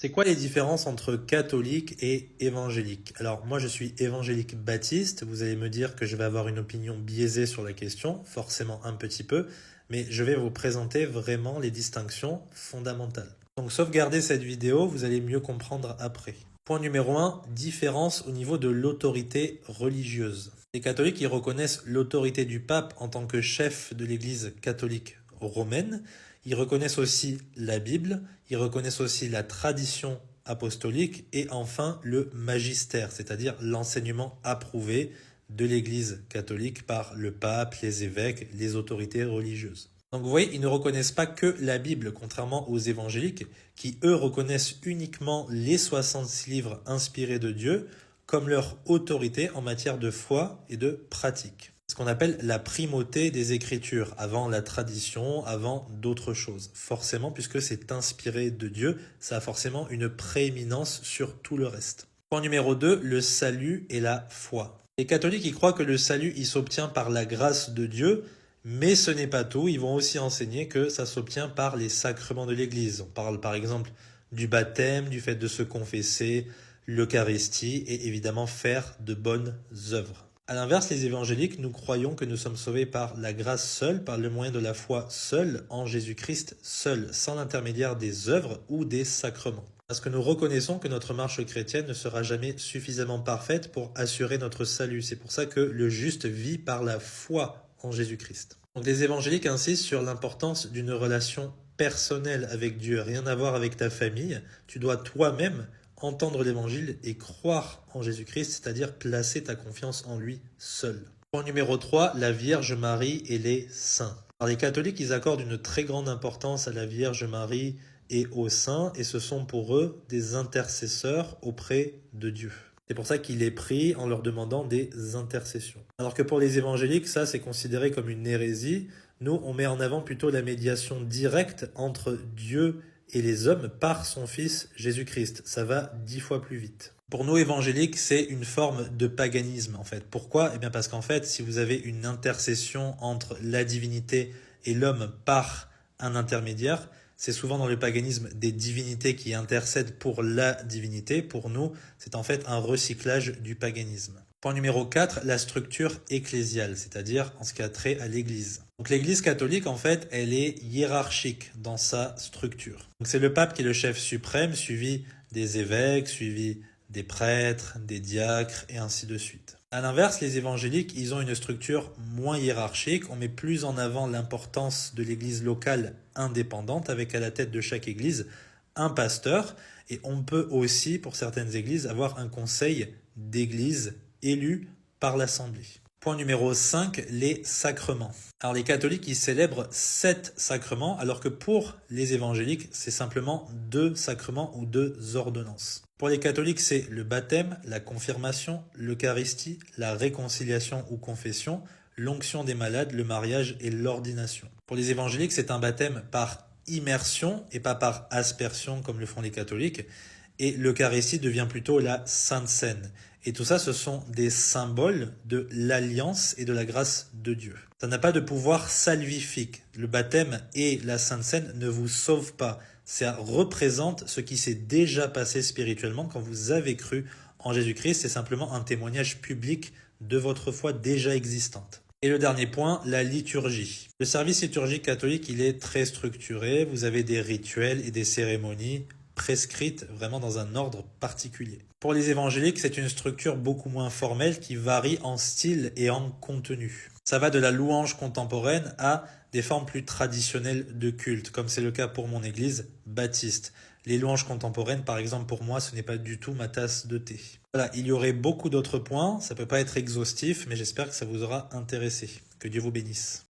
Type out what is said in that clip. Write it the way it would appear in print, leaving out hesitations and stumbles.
C'est quoi les différences entre catholique et évangélique? Alors moi je suis évangélique baptiste, vous allez me dire que je vais avoir une opinion biaisée sur la question, forcément un petit peu, mais je vais vous présenter vraiment les distinctions fondamentales. Donc sauvegardez cette vidéo, vous allez mieux comprendre après. Point numéro 1, différence au niveau de l'autorité religieuse. Les catholiques ils reconnaissent l'autorité du pape en tant que chef de l'Église catholique romaine. Ils reconnaissent aussi la Bible, ils reconnaissent aussi la tradition apostolique et enfin le magistère, c'est-à-dire l'enseignement approuvé de l'Église catholique par le pape, les évêques, les autorités religieuses. Donc vous voyez, ils ne reconnaissent pas que la Bible, contrairement aux évangéliques, qui eux reconnaissent uniquement les 66 livres inspirés de Dieu comme leur autorité en matière de foi et de pratique. Ce qu'on appelle la primauté des Écritures, avant la tradition, avant d'autres choses. Forcément, puisque c'est inspiré de Dieu, ça a forcément une prééminence sur tout le reste. Point numéro 2, le salut et la foi. Les catholiques, ils croient que le salut, il s'obtient par la grâce de Dieu, mais ce n'est pas tout. Ils vont aussi enseigner que ça s'obtient par les sacrements de l'Église. On parle par exemple du baptême, du fait de se confesser, l'Eucharistie et évidemment faire de bonnes œuvres. A l'inverse, les évangéliques, nous croyons que nous sommes sauvés par la grâce seule, par le moyen de la foi seule, en Jésus-Christ seul, sans l'intermédiaire des œuvres ou des sacrements. Parce que nous reconnaissons que notre marche chrétienne ne sera jamais suffisamment parfaite pour assurer notre salut. C'est pour ça que le juste vit par la foi en Jésus-Christ. Donc les évangéliques insistent sur l'importance d'une relation personnelle avec Dieu, rien à voir avec ta famille. Tu dois toi-même entendre l'évangile et croire en Jésus-Christ, c'est-à-dire placer ta confiance en lui seul. Point numéro 3, la Vierge Marie et les saints. Alors les catholiques, ils accordent une très grande importance à la Vierge Marie et aux saints, et ce sont pour eux des intercesseurs auprès de Dieu. C'est pour ça qu'il est pris en leur demandant des intercessions. Alors que pour les évangéliques, ça c'est considéré comme une hérésie. Nous, on met en avant plutôt la médiation directe entre Dieu et les hommes par son Fils Jésus-Christ. Ça va 10 fois plus vite. Pour nous évangéliques, c'est une forme de paganisme en fait. Pourquoi? Eh bien parce qu'en fait, si vous avez une intercession entre la divinité et l'homme par un intermédiaire, c'est souvent dans le paganisme des divinités qui intercèdent pour la divinité. Pour nous, c'est en fait un recyclage du paganisme. Point numéro 4, la structure ecclésiale, c'est-à-dire en ce qui a trait à l'Église. Donc l'Église catholique, en fait, elle est hiérarchique dans sa structure. Donc c'est le pape qui est le chef suprême, suivi des évêques, suivi des prêtres, des diacres, et ainsi de suite. A l'inverse, les évangéliques, ils ont une structure moins hiérarchique. On met plus en avant l'importance de l'église locale indépendante, avec à la tête de chaque église un pasteur. Et on peut aussi, pour certaines églises, avoir un conseil d'église élu par l'assemblée. Point numéro 5, les sacrements. Alors les catholiques, ils célèbrent 7 sacrements, alors que pour les évangéliques, c'est simplement 2 sacrements ou 2 ordonnances. Pour les catholiques, c'est le baptême, la confirmation, l'Eucharistie, la réconciliation ou confession, l'onction des malades, le mariage et l'ordination. Pour les évangéliques, c'est un baptême par immersion et pas par aspersion comme le font les catholiques. Et l'Eucharistie devient plutôt la Sainte Seine. Et tout ça, ce sont des symboles de l'alliance et de la grâce de Dieu. Ça n'a pas de pouvoir salvifique. Le baptême et la Sainte Seine ne vous sauvent pas. Ça représente ce qui s'est déjà passé spirituellement quand vous avez cru en Jésus-Christ. C'est simplement un témoignage public de votre foi déjà existante. Et le dernier point, la liturgie. Le service liturgique catholique, il est très structuré. Vous avez des rituels et des cérémonies prescrites vraiment dans un ordre particulier. Pour les évangéliques, c'est une structure beaucoup moins formelle qui varie en style et en contenu. Ça va de la louange contemporaine à des formes plus traditionnelles de culte, comme c'est le cas pour mon église baptiste. Les louanges contemporaines, par exemple, pour moi, ce n'est pas du tout ma tasse de thé. Voilà, il y aurait beaucoup d'autres points, ça ne peut pas être exhaustif, mais j'espère que ça vous aura intéressé. Que Dieu vous bénisse.